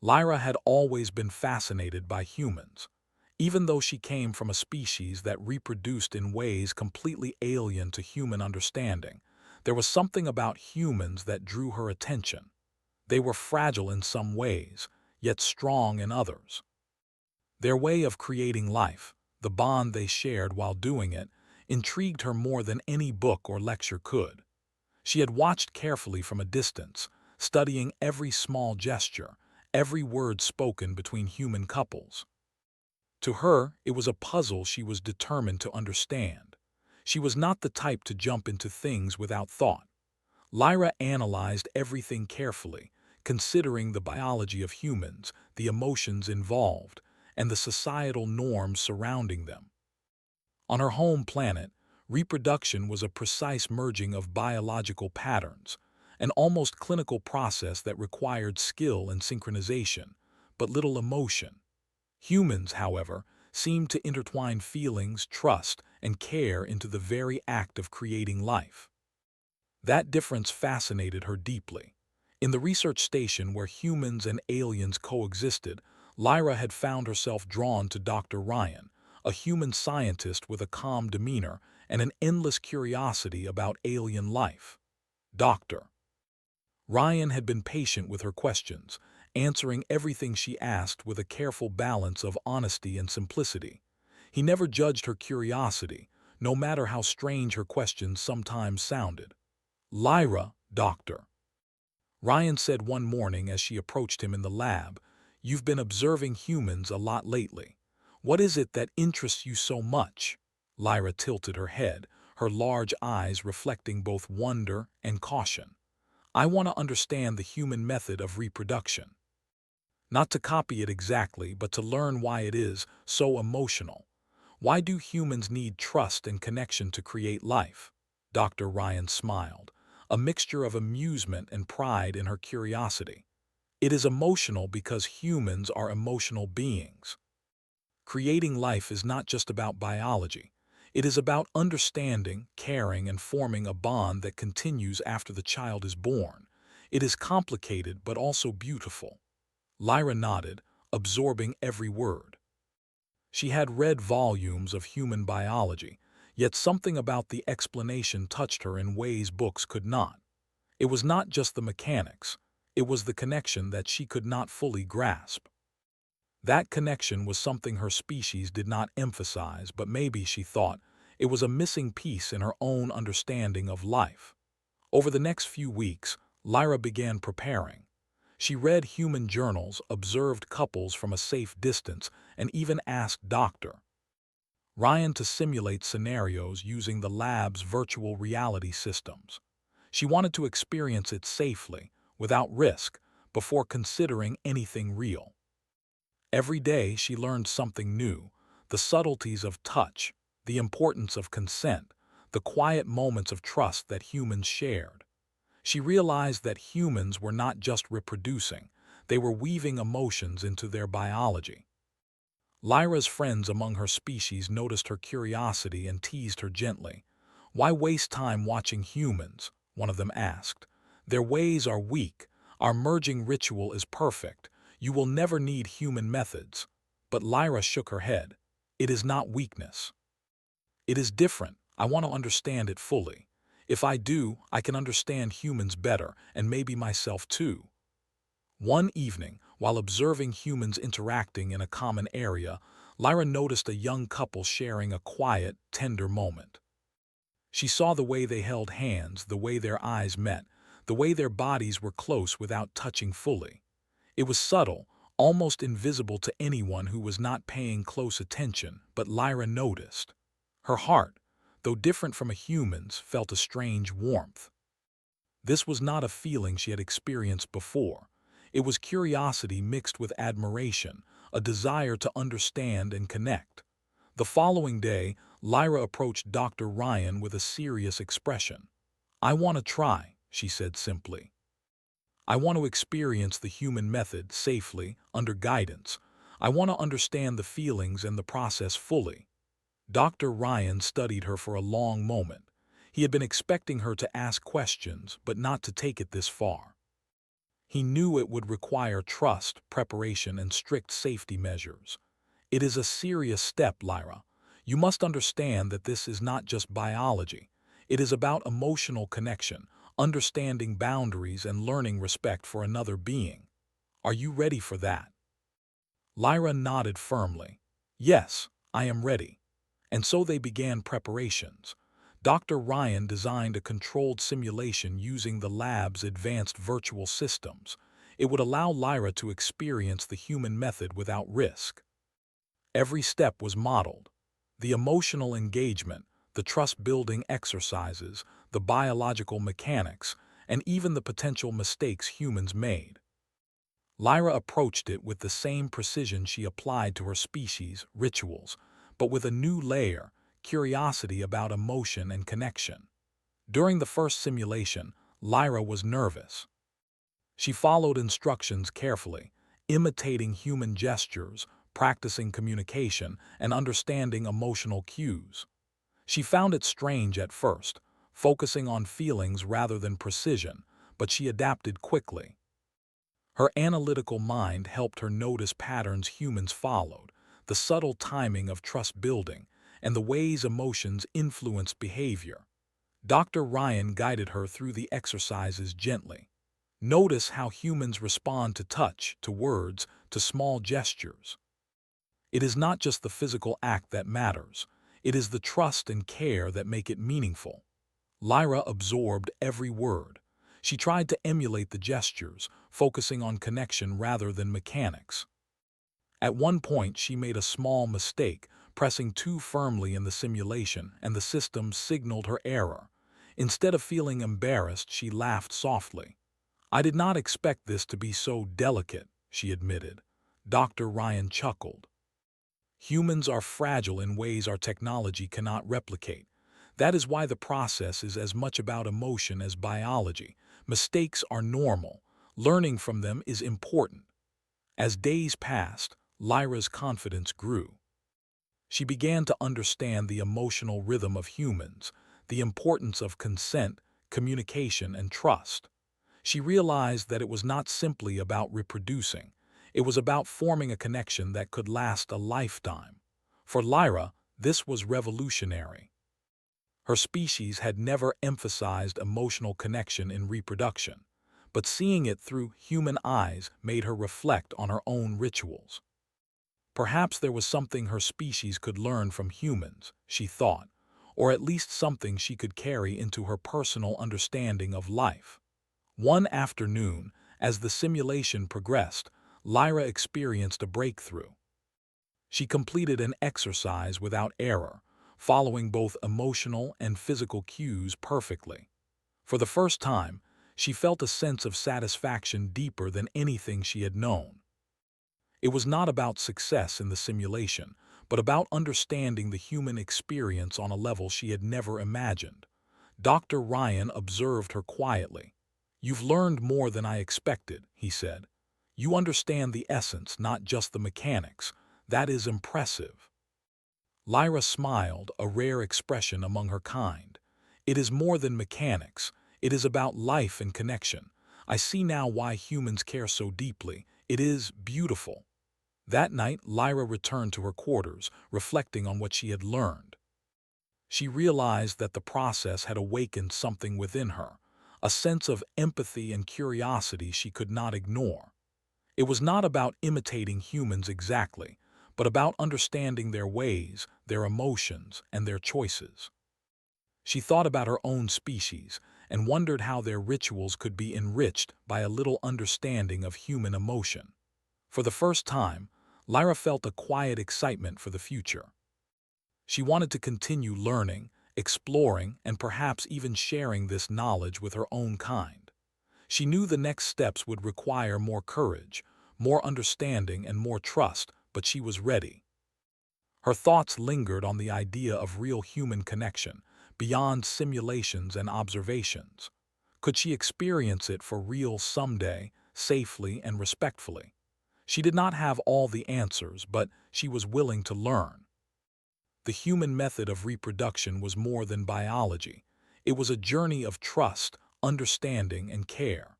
Lyra had always been fascinated by humans. Even though she came from a species that reproduced in ways completely alien to human understanding, there was something about humans that drew her attention. They were fragile in some ways, yet strong in others. Their way of creating life, the bond they shared while doing it, intrigued her more than any book or lecture could. She had watched carefully from a distance, studying every small gesture, every word spoken between human couples. To her, it was a puzzle she was determined to understand. She was not the type to jump into things without thought. Lyra analyzed everything carefully, considering the biology of humans, the emotions involved, and the societal norms surrounding them. On her home planet, reproduction was a precise merging of biological patterns, an almost clinical process that required skill and synchronization, but little emotion. Humans, however, seemed to intertwine feelings, trust, and care into the very act of creating life. That difference fascinated her deeply. In the research station where humans and aliens coexisted, Lyra had found herself drawn to Dr. Ryan, a human scientist with a calm demeanor and an endless curiosity about alien life. Dr. Ryan had been patient with her questions, answering everything she asked with a careful balance of honesty and simplicity. He never judged her curiosity, no matter how strange her questions sometimes sounded. "Lyra, Doctor," Ryan said one morning as she approached him in the lab, "you've been observing humans a lot lately. What is it that interests you so much?" Lyra tilted her head, her large eyes reflecting both wonder and caution. "I want to understand the human method of reproduction. Not to copy it exactly, but to learn why it is so emotional. Why do humans need trust and connection to create life?" Dr. Ryan smiled, a mixture of amusement and pride in her curiosity. "It is emotional because humans are emotional beings. Creating life is not just about biology. It is about understanding, caring, and forming a bond that continues after the child is born. It is complicated but also beautiful." Lyra nodded, absorbing every word. She had read volumes of human biology, yet something about the explanation touched her in ways books could not. It was not just the mechanics, it was the connection that she could not fully grasp. That connection was something her species did not emphasize, but maybe, she thought, it was a missing piece in her own understanding of life. Over the next few weeks, Lyra began preparing. She read human journals, observed couples from a safe distance, and even asked Dr. Ryan to simulate scenarios using the lab's virtual reality systems. She wanted to experience it safely, without risk, before considering anything real. Every day she learned something new, the subtleties of touch, the importance of consent, the quiet moments of trust that humans shared. She realized that humans were not just reproducing, they were weaving emotions into their biology. Lyra's friends among her species noticed her curiosity and teased her gently. "Why waste time watching humans?" one of them asked. "Their ways are weak. Our merging ritual is perfect. You will never need human methods." But Lyra shook her head. "It is not weakness. It is different. I want to understand it fully. If I do, I can understand humans better, and maybe myself too." One evening, while observing humans interacting in a common area, Lyra noticed a young couple sharing a quiet, tender moment. She saw the way they held hands, the way their eyes met, the way their bodies were close without touching fully. It was subtle, almost invisible to anyone who was not paying close attention, but Lyra noticed. Her heart, though different from a human's, felt a strange warmth. This was not a feeling she had experienced before. It was curiosity mixed with admiration, a desire to understand and connect. The following day, Lyra approached Dr. Ryan with a serious expression. "I want to try," she said simply. "I want to experience the human method safely, under guidance. I want to understand the feelings and the process fully." Dr. Ryan studied her for a long moment. He had been expecting her to ask questions, but not to take it this far. He knew it would require trust, preparation, and strict safety measures. It is a serious step, Lyra. You must understand that this is not just biology. It is about emotional connection, understanding boundaries, and learning respect for another being. Are you ready for that? Lyra nodded firmly. Yes, I am ready. And so they began preparations. Dr. Ryan designed a controlled simulation using the lab's advanced virtual systems. It would allow Lyra to experience the human method without risk. Every step was modeled. The emotional engagement, the trust-building exercises, the biological mechanics, and even the potential mistakes humans made. Lyra approached it with the same precision she applied to her species' rituals, but with a new layer, curiosity about emotion and connection. During the first simulation, Lyra was nervous. She followed instructions carefully, imitating human gestures, practicing communication, and understanding emotional cues. She found it strange at first, focusing on feelings rather than precision, but she adapted quickly. Her analytical mind helped her notice patterns humans followed, the subtle timing of trust building, and the ways emotions influenced behavior. Dr. Ryan guided her through the exercises gently. Notice how humans respond to touch, to words, to small gestures. It is not just the physical act that matters. It is the trust and care that make it meaningful. Lyra absorbed every word. She tried to emulate the gestures, focusing on connection rather than mechanics. At one point, she made a small mistake, pressing too firmly in the simulation, and the system signaled her error. Instead of feeling embarrassed, she laughed softly. "I did not expect this to be so delicate," she admitted. Dr. Ryan chuckled. Humans are fragile in ways our technology cannot replicate. That is why the process is as much about emotion as biology. Mistakes are normal. Learning from them is important. As days passed, Lyra's confidence grew. She began to understand the emotional rhythm of humans, the importance of consent, communication, and trust. She realized that it was not simply about reproducing. It was about forming a connection that could last a lifetime. For Lyra, this was revolutionary. Her species had never emphasized emotional connection in reproduction, but seeing it through human eyes made her reflect on her own rituals. Perhaps there was something her species could learn from humans, she thought, or at least something she could carry into her personal understanding of life. One afternoon, as the simulation progressed, Lyra experienced a breakthrough. She completed an exercise without error, following both emotional and physical cues perfectly. For the first time, she felt a sense of satisfaction deeper than anything she had known. It was not about success in the simulation, but about understanding the human experience on a level she had never imagined. Dr. Ryan observed her quietly. "You've learned more than I expected," he said. "You understand the essence, not just the mechanics. That is impressive." Lyra smiled, a rare expression among her kind. "It is more than mechanics. It is about life and connection. I see now why humans care so deeply. It is beautiful." That night, Lyra returned to her quarters, reflecting on what she had learned. She realized that the process had awakened something within her, a sense of empathy and curiosity she could not ignore. It was not about imitating humans exactly, but about understanding their ways, their emotions, and their choices. She thought about her own species and wondered how their rituals could be enriched by a little understanding of human emotion. For the first time, Lyra felt a quiet excitement for the future. She wanted to continue learning, exploring, and perhaps even sharing this knowledge with her own kind. She knew the next steps would require more courage, more understanding, and more trust, but she was ready. Her thoughts lingered on the idea of real human connection, beyond simulations and observations. Could she experience it for real someday, safely and respectfully? She did not have all the answers, but she was willing to learn. The human method of reproduction was more than biology. It was a journey of trust, understanding, and care.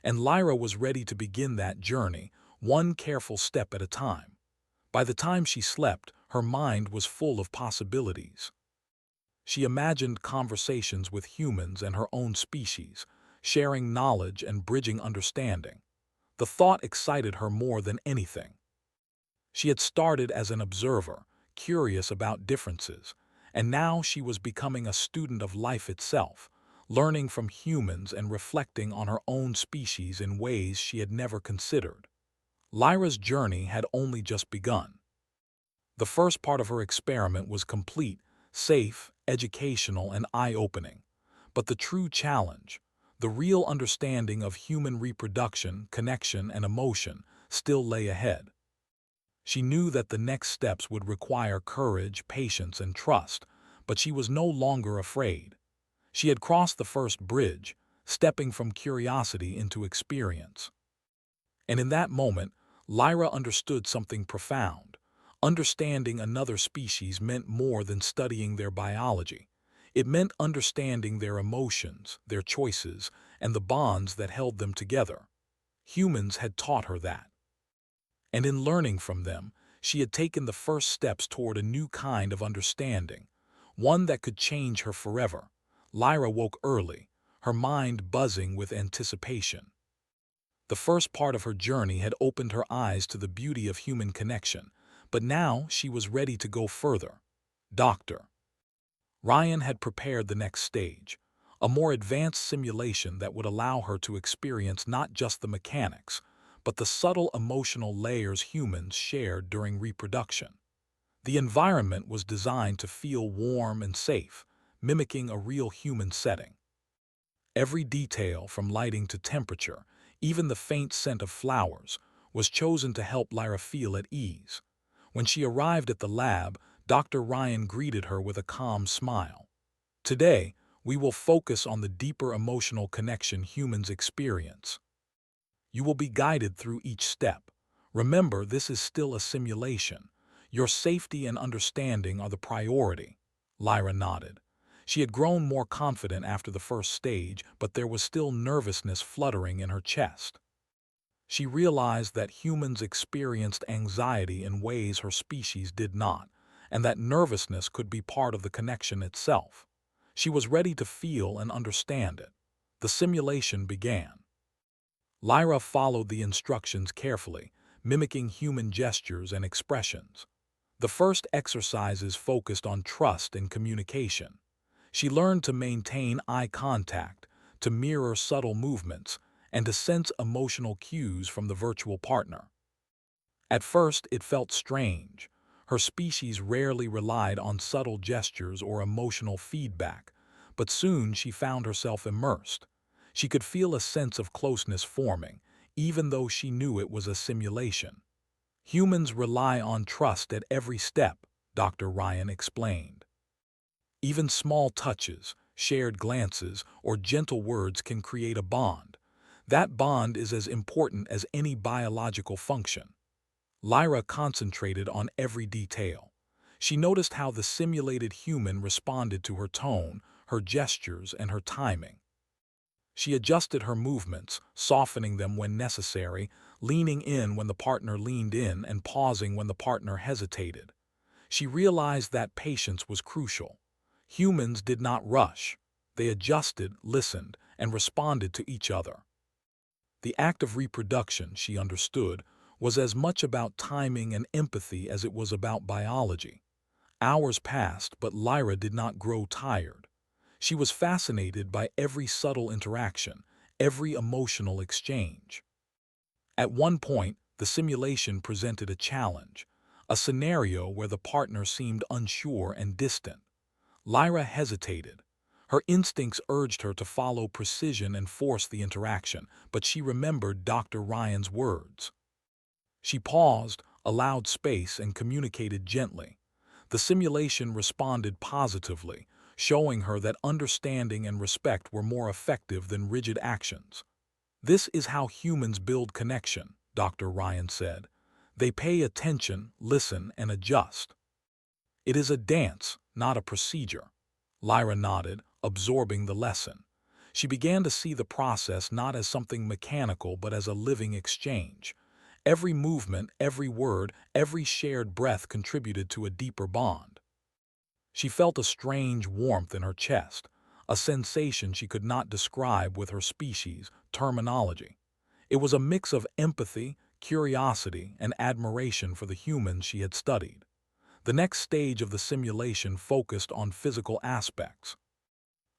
and Lyra was ready to begin that journey, one careful step at a time. By the time she slept, her mind was full of possibilities. She imagined conversations with humans and her own species, sharing knowledge and bridging understanding. The thought excited her more than anything. She had started as an observer, curious about differences, and now she was becoming a student of life itself, learning from humans and reflecting on her own species in ways she had never considered. Lyra's journey had only just begun. The first part of her experiment was complete, safe, educational, and eye-opening. But the true challenge, the real understanding of human reproduction, connection, and emotion, still lay ahead. She knew that the next steps would require courage, patience, and trust, but she was no longer afraid. She had crossed the first bridge, stepping from curiosity into experience. And in that moment, Lyra understood something profound. Understanding another species meant more than studying their biology. It meant understanding their emotions, their choices, and the bonds that held them together. Humans had taught her that. And in learning from them, she had taken the first steps toward a new kind of understanding, one that could change her forever. Lyra woke early, her mind buzzing with anticipation. The first part of her journey had opened her eyes to the beauty of human connection, but now she was ready to go further. Dr. Ryan had prepared the next stage, a more advanced simulation that would allow her to experience not just the mechanics, but the subtle emotional layers humans shared during reproduction. The environment was designed to feel warm and safe, mimicking a real human setting. Every detail, from lighting to temperature, even the faint scent of flowers, was chosen to help Lyra feel at ease. When she arrived at the lab, Dr. Ryan greeted her with a calm smile. Today, we will focus on the deeper emotional connection humans experience. You will be guided through each step. Remember, this is still a simulation. Your safety and understanding are the priority. Lyra nodded. She had grown more confident after the first stage, but there was still nervousness fluttering in her chest. She realized that humans experienced anxiety in ways her species did not, and that nervousness could be part of the connection itself. She was ready to feel and understand it. The simulation began. Lyra followed the instructions carefully, mimicking human gestures and expressions. The first exercises focused on trust and communication. She learned to maintain eye contact, to mirror subtle movements, and to sense emotional cues from the virtual partner. At first, it felt strange. Her species rarely relied on subtle gestures or emotional feedback, but soon she found herself immersed. She could feel a sense of closeness forming, even though she knew it was a simulation. Humans rely on trust at every step, Dr. Ryan explained. Even small touches, shared glances, or gentle words can create a bond. That bond is as important as any biological function. Lyra concentrated on every detail. She noticed how the simulated human responded to her tone, her gestures, and her timing. She adjusted her movements, softening them when necessary, leaning in when the partner leaned in and pausing when the partner hesitated. She realized that patience was crucial. Humans did not rush. They adjusted, listened, and responded to each other. The act of reproduction, she understood, was as much about timing and empathy as it was about biology. Hours passed, but Lyra did not grow tired. She was fascinated by every subtle interaction, every emotional exchange. At one point, the simulation presented a challenge, a scenario where the partner seemed unsure and distant. Lyra hesitated. Her instincts urged her to follow precision and force the interaction, but she remembered Dr. Ryan's words. She paused, allowed space, and communicated gently. The simulation responded positively, showing her that understanding and respect were more effective than rigid actions. This is how humans build connection, Dr. Ryan said. They pay attention, listen, and adjust. It is a dance, not a procedure. Lyra nodded, absorbing the lesson. She began to see the process not as something mechanical but as a living exchange. Every movement, every word, every shared breath contributed to a deeper bond. She felt a strange warmth in her chest, a sensation she could not describe with her species terminology. It was a mix of empathy, curiosity, and admiration for the humans she had studied. The next stage of the simulation focused on physical aspects.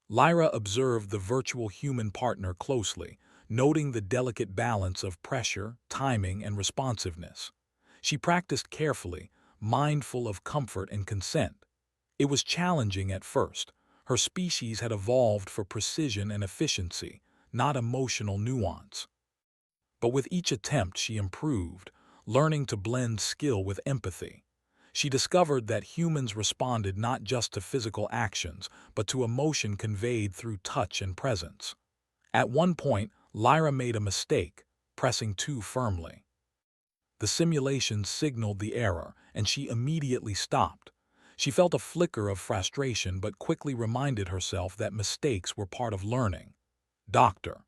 Lyra observed the virtual human partner closely, noting the delicate balance of pressure, timing, and responsiveness. She practiced carefully, mindful of comfort and consent. It was challenging at first. Her species had evolved for precision and efficiency, not emotional nuance. But with each attempt she improved, learning to blend skill with empathy. She discovered that humans responded not just to physical actions, but to emotion conveyed through touch and presence. At one point, Lyra made a mistake, pressing too firmly. The simulation signaled the error, and she immediately stopped. She felt a flicker of frustration but quickly reminded herself that mistakes were part of learning. Doctor.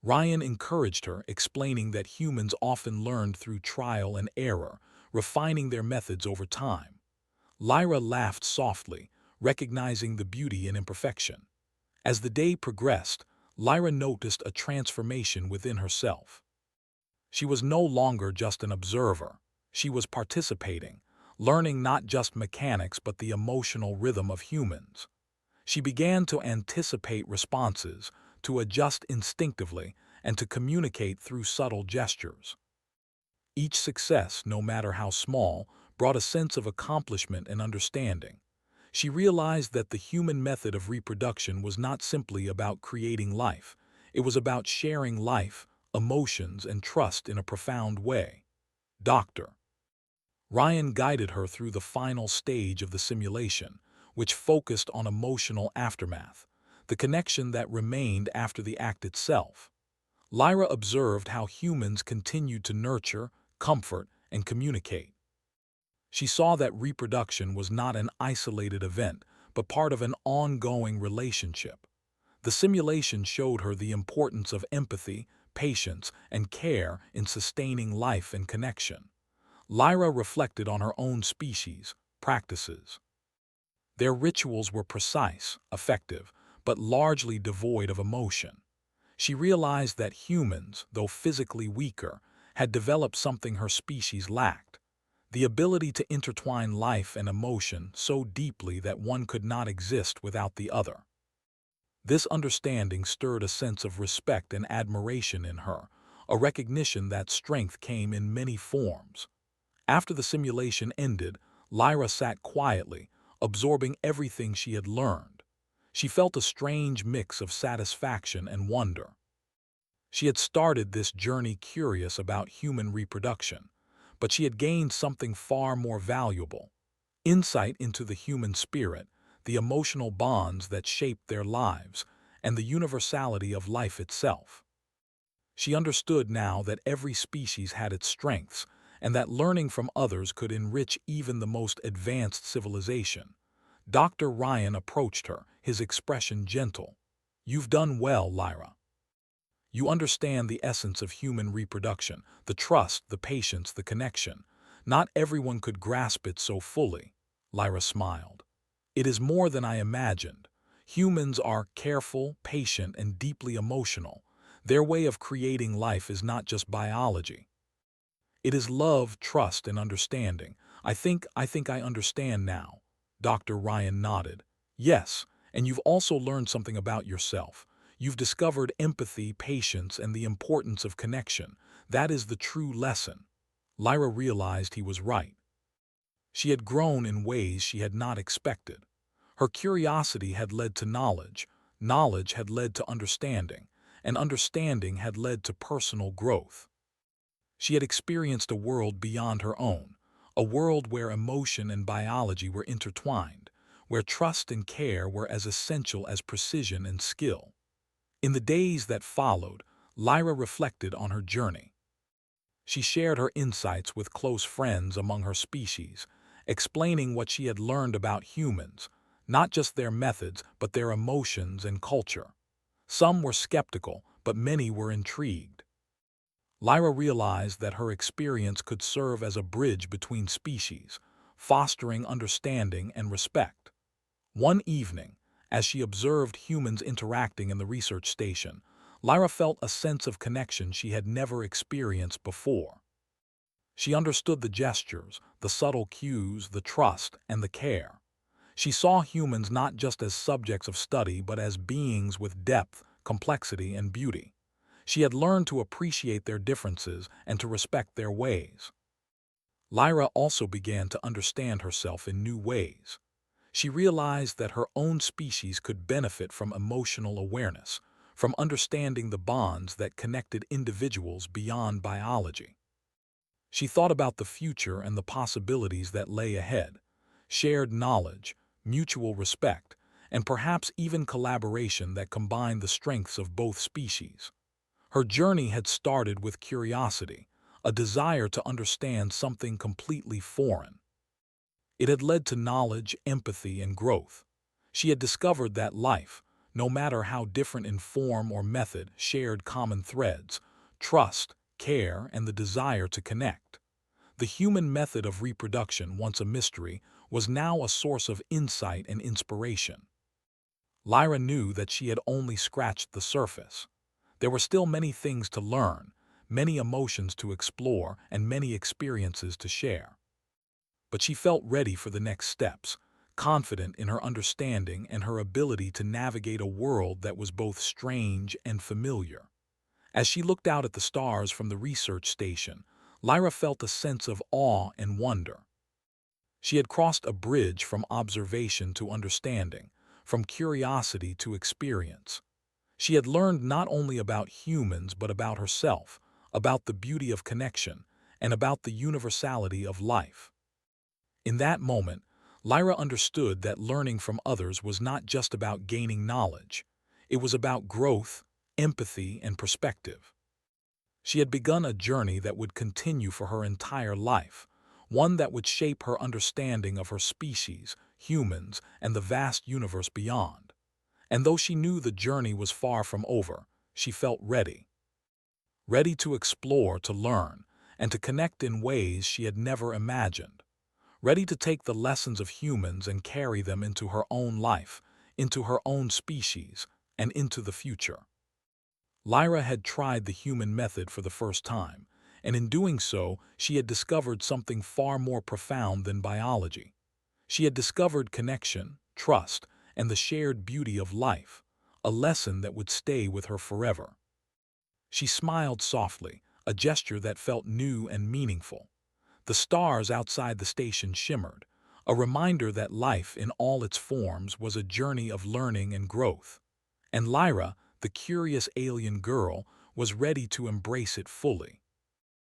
Ryan encouraged her, explaining that humans often learned through trial and error, refining their methods over time. Lyra laughed softly, recognizing the beauty in imperfection. As the day progressed, Lyra noticed a transformation within herself. She was no longer just an observer. She was participating, learning not just mechanics but the emotional rhythm of humans. She began to anticipate responses, to adjust instinctively, and to communicate through subtle gestures. Each success, no matter how small, brought a sense of accomplishment and understanding. She realized that the human method of reproduction was not simply about creating life. It was about sharing life, emotions, and trust in a profound way. Doctor. Ryan guided her through the final stage of the simulation, which focused on emotional aftermath, the connection that remained after the act itself. Lyra observed how humans continued to nurture, comfort, and communicate. She saw that reproduction was not an isolated event, but part of an ongoing relationship. The simulation showed her the importance of empathy, patience, and care in sustaining life and connection. Lyra reflected on her own species, practices. Their rituals were precise, effective, but largely devoid of emotion. She realized that humans, though physically weaker, had developed something her species lacked: the ability to intertwine life and emotion so deeply that one could not exist without the other. This understanding stirred a sense of respect and admiration in her, a recognition that strength came in many forms. After the simulation ended, Lyra sat quietly, absorbing everything she had learned. She felt a strange mix of satisfaction and wonder. She had started this journey curious about human reproduction, but she had gained something far more valuable: insight into the human spirit, the emotional bonds that shaped their lives, and the universality of life itself. She understood now that every species had its strengths, and that learning from others could enrich even the most advanced civilization. Dr. Ryan approached her, his expression gentle. "You've done well, Lyra. You understand the essence of human reproduction, the trust, the patience, the connection. Not everyone could grasp it so fully." Lyra smiled. "It is more than I imagined. Humans are careful, patient, and deeply emotional. Their way of creating life is not just biology. It is love, trust, and understanding. I think I understand now." Dr. Ryan nodded. "Yes, and you've also learned something about yourself. You've discovered empathy, patience, and the importance of connection. That is the true lesson." Lyra realized he was right. She had grown in ways she had not expected. Her curiosity had led to knowledge, knowledge had led to understanding, and understanding had led to personal growth. She had experienced a world beyond her own, a world where emotion and biology were intertwined, where trust and care were as essential as precision and skill. In the days that followed, Lyra reflected on her journey. She shared her insights with close friends among her species, explaining what she had learned about humans, not just their methods, but their emotions and culture. Some were skeptical, but many were intrigued. Lyra realized that her experience could serve as a bridge between species, fostering understanding and respect. One evening, as she observed humans interacting in the research station, Lyra felt a sense of connection she had never experienced before. She understood the gestures, the subtle cues, the trust, and the care. She saw humans not just as subjects of study but as beings with depth, complexity, and beauty. She had learned to appreciate their differences and to respect their ways. Lyra also began to understand herself in new ways. She realized that her own species could benefit from emotional awareness, from understanding the bonds that connected individuals beyond biology. She thought about the future and the possibilities that lay ahead: shared knowledge, mutual respect, and perhaps even collaboration that combined the strengths of both species. Her journey had started with curiosity, a desire to understand something completely foreign. It had led to knowledge, empathy, and growth. She had discovered that life, no matter how different in form or method, shared common threads: trust, care, and the desire to connect. The human method of reproduction, once a mystery, was now a source of insight and inspiration. Lyra knew that she had only scratched the surface. There were still many things to learn, many emotions to explore, and many experiences to share. But she felt ready for the next steps, confident in her understanding and her ability to navigate a world that was both strange and familiar. As she looked out at the stars from the research station, Lyra felt a sense of awe and wonder. She had crossed a bridge from observation to understanding, from curiosity to experience. She had learned not only about humans but about herself, about the beauty of connection, and about the universality of life. In that moment, Lyra understood that learning from others was not just about gaining knowledge. It was about growth, empathy, and perspective. She had begun a journey that would continue for her entire life, one that would shape her understanding of her species, humans, and the vast universe beyond. And though she knew the journey was far from over, she felt ready. Ready to explore, to learn, and to connect in ways she had never imagined. Ready to take the lessons of humans and carry them into her own life, into her own species, and into the future. Lyra had tried the human method for the first time, and in doing so, she had discovered something far more profound than biology. She had discovered connection, trust, and the shared beauty of life, a lesson that would stay with her forever. She smiled softly, a gesture that felt new and meaningful. The stars outside the station shimmered, a reminder that life in all its forms was a journey of learning and growth. And Lyra, the curious alien girl, was ready to embrace it fully.